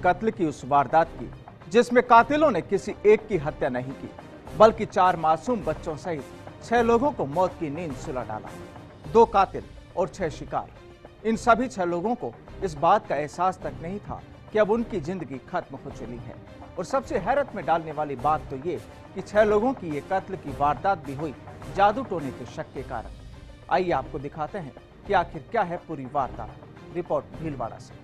कत्ल की उस वारदात की जिसमें कातिलों ने किसी एक की हत्या नहीं की, बल्कि 4 मासूम बच्चों सहित 6 लोगों को मौत की नींद सुला डाला। 2 कातिल और 6 शिकार। इन सभी 6 लोगों को इस बात का एहसास तक नहीं था कि अब उनकी जिंदगी खत्म हो चुकी है। और सबसे हैरत में डालने वाली बात तो ये कि 6 लोगों की ये कत्ल की वारदात भी हुई जादू टोने के शक के कारण। आइए आपको दिखाते हैं कि आखिर क्या है पूरी वारदात। रिपोर्ट भीलवाड़ा से।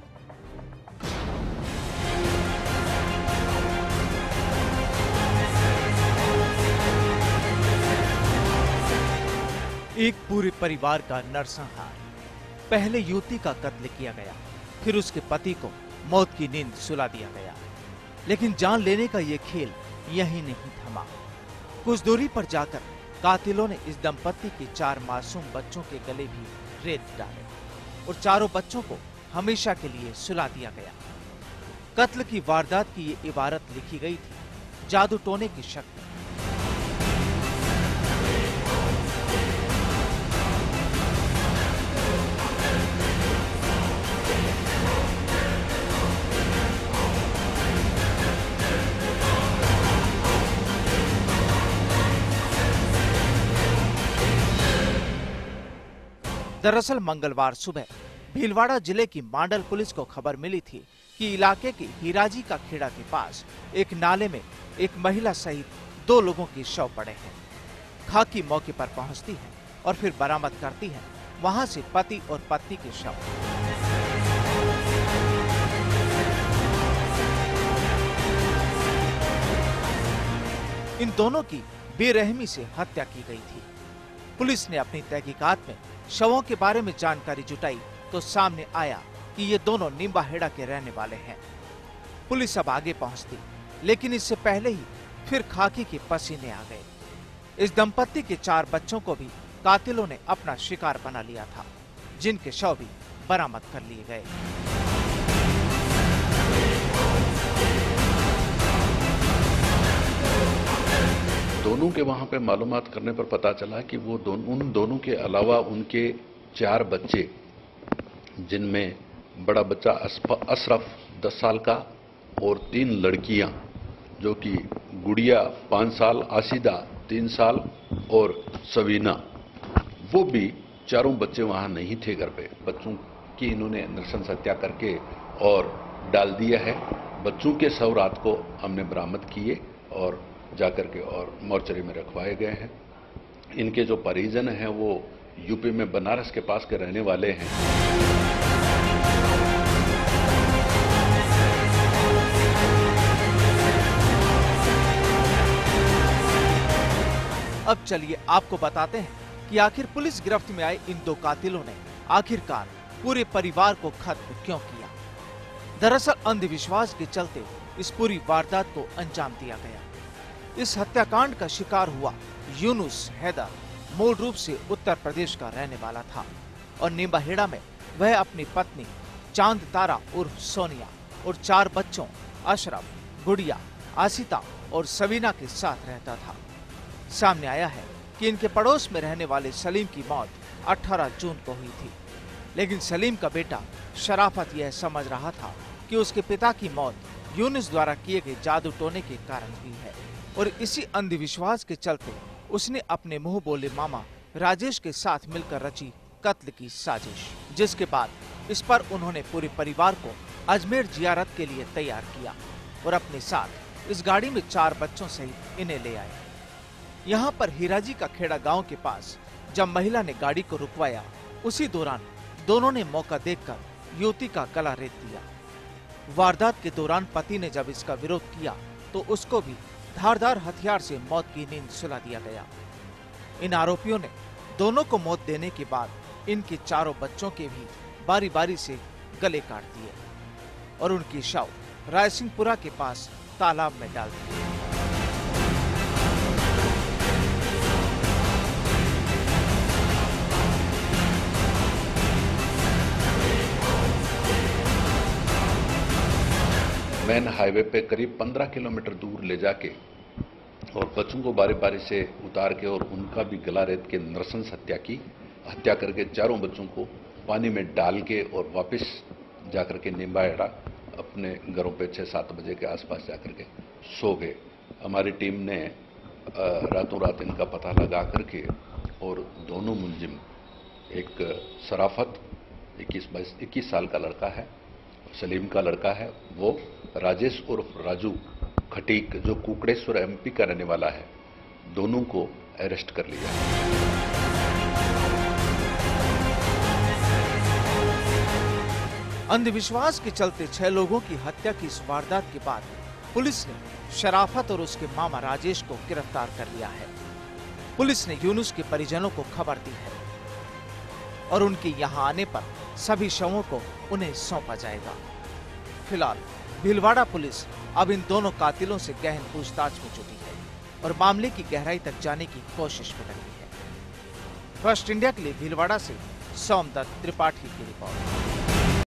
एक पूरे परिवार का नरसंहार। पहले युवती का कत्ल किया गया, फिर उसके पति को मौत की नींद सुला दिया गया। लेकिन जान लेने का यह खेल यहीं नहीं थमा। कुछ दूरी पर जाकर कातिलों ने इस दंपत्ति के 4 मासूम बच्चों के गले भी रेत डाले और चारों बच्चों को हमेशा के लिए सुला दिया गया। कत्ल की वारदात की ये इबारत लिखी गई थी जादू टोने की शक में। दरअसल मंगलवार सुबह भीलवाड़ा जिले की मांडल पुलिस को खबर मिली थी कि इलाके के हीराजी का खेड़ा के पास एक नाले में एक महिला सहित 2 लोगों के शव पड़े हैं। खाकी मौके पर पहुंचती है और फिर बरामद करती है वहां से पति और पत्नी के शव। इन दोनों की बेरहमी से हत्या की गई थी। पुलिस ने अपनी तहकीकात में शवों के बारे में जानकारी जुटाई तो सामने आया कि ये दोनों निम्बाहेड़ा के रहने वाले हैं। पुलिस अब आगे पहुंचती, लेकिन इससे पहले ही फिर खाकी के पसीने आ गए। इस दंपत्ति के 4 बच्चों को भी कातिलों ने अपना शिकार बना लिया था, जिनके शव भी बरामद कर लिए गए। दोनों के वहां पे मालूमात करने पर पता चला कि वो उन दोनों के अलावा उनके 4 बच्चे, जिनमें बड़ा बच्चा अशरफ 10 साल का और 3 लड़कियां, जो कि गुड़िया 5 साल, आसिदा 3 साल और सवीना, वो भी चारों बच्चे वहां नहीं थे घर पे। बच्चों की इन्होंने नृशंस हत्या करके और डाल दिया है। बच्चों के शव रात को हमने बरामद किए और जाकर के और मोर्चरी में रखवाए गए हैं। इनके जो परिजन हैं वो यूपी में बनारस के पास के रहने वाले हैं। अब चलिए आपको बताते हैं कि आखिर पुलिस गिरफ्त में आए इन 2 कातिलों ने आखिरकार पूरे परिवार को खत्म क्यों किया। दरअसल अंधविश्वास के चलते इस पूरी वारदात को अंजाम दिया गया। इस हत्याकांड का शिकार हुआ यूनुस हैदर मूल रूप से उत्तर प्रदेश का रहने वाला था और निम्बाहेड़ा में वह अपनी पत्नी चांद तारा उर्फ सोनिया और 4 बच्चों अशरफ, गुड़िया, आसिता और सवीना के साथ रहता था। सामने आया है कि इनके पड़ोस में रहने वाले सलीम की मौत 18 जून को हुई थी, लेकिन सलीम का बेटा शराफत यह समझ रहा था कि उसके पिता की मौत यूनुस द्वारा किए गए जादू टोने के कारण हुई है और इसी अंधविश्वास के चलते उसने अपने मुंह बोले मामा राजेश के साथ मिलकर रची कत्ल की साजिश, जिसके बाद इस पर उन्होंने पूरे परिवार को अजमेर जियारत के लिए तैयार किया और अपने साथ इस गाड़ी में 4 बच्चों सहित इन्हें ले आए। यहाँ पर हीराजी का खेड़ा गांव के पास जब महिला ने गाड़ी को रुकवाया, उसी दौरान दोनों ने मौका देखकर युवती का गला रेत दिया। वारदात के दौरान पति ने जब इसका विरोध किया तो उसको भी धारदार हथियार से मौत की नींद सुला दिया गया। इन आरोपियों ने दोनों को मौत देने के बाद इनके 4 बच्चों के भी बारी बारी से गले काट दिए और उनकी शव रायसिंहपुरा के पास तालाब में डाल दिए। मेन हाईवे पे करीब 15 किलोमीटर दूर ले जाके और बच्चों को बारी बारी से उतार के और उनका भी गला रेत के नृशंस हत्या करके 4 बच्चों को पानी में डाल के और वापस जाकर के निम्बाहेड़ा अपने घरों पे 6-7 बजे के आसपास जाकर के सो गए। हमारी टीम ने रातों रात इनका पता लगा करके और दोनों मुलजिम, एक शराफत 21 साल का लड़का है, सलीम का लड़का है, वो राजेश उर्फ राजू खटीक जो कुकड़ेश्वर एमपी का रहने वाला है, दोनों को अरेस्ट कर लिया। अंधविश्वास के चलते 6 लोगों की हत्या की इस वारदात के बाद पुलिस ने शराफत और उसके मामा राजेश को गिरफ्तार कर लिया है। पुलिस ने यूनुस के परिजनों को खबर दी है और उनके यहां आने पर सभी शवों को उन्हें सौंपा जाएगा। फिलहाल भीलवाड़ा पुलिस अब इन दोनों कातिलों से गहन पूछताछ में जुटी है और मामले की गहराई तक जाने की कोशिश में लगी है। फर्स्ट इंडिया के लिए भीलवाड़ा से सोमदत्त त्रिपाठी की रिपोर्ट।